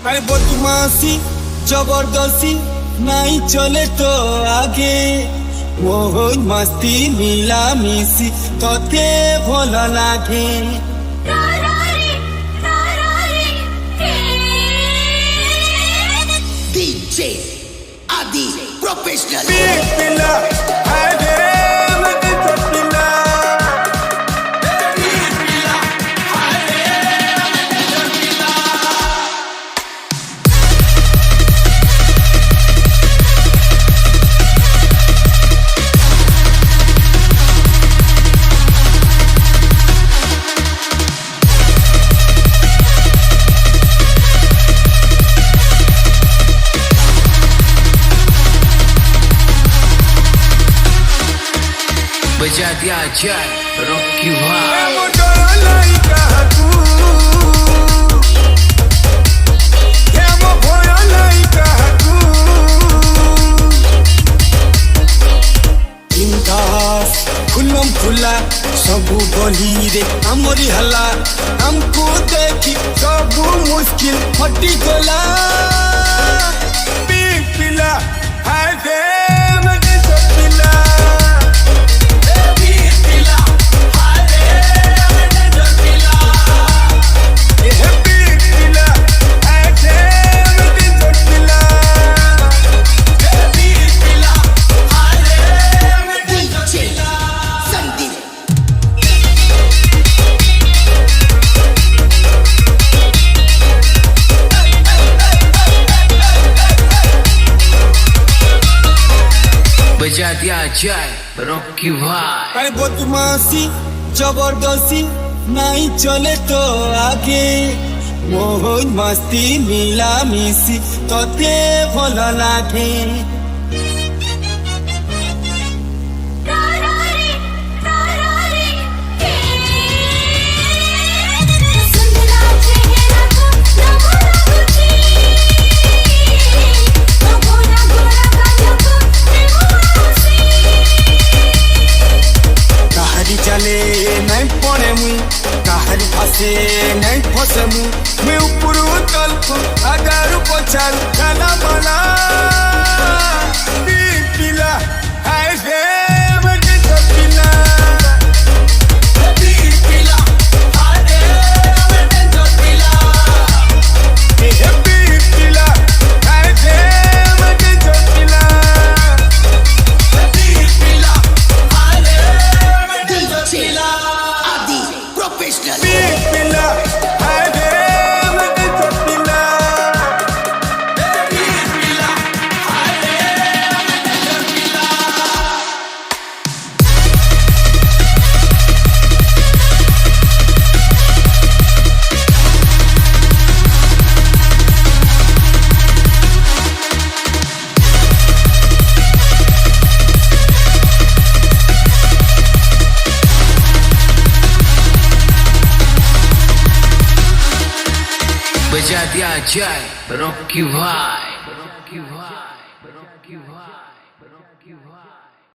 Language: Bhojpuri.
अरे बदमाशी जबरदस्ती नहीं चले तो आगे वो मस्ती मिला मिसी तोते भल लागे DJ Adi Professional पिला बजा दिया जाए रॉकी भाई खुलम खुला सबू बोली रे हमरी हल्ला हमको देखी सबू मुश्किल फटी गला पिला हाय दे मजे पिला बजा दिया जाए रॉकी भाई अरे बदमाशी जबरदस्ती नहीं चले तो आगे वो मस्ती मिला मिसी तोते भल लागे नहीं पड़े मुई कहारी फसे नहीं फसे मैं ऊपर तल को अगर पछाल खाना बना पिला हाय दे मजे पिला पिला हाय दे मजे पिला पिला हाय दे मजे पिला पिला हाय दे DJ Adi Professional पिला हाय दे मजे पिला पिला हाय दे मजे पिला बजा दिया जाए रॉकी भाई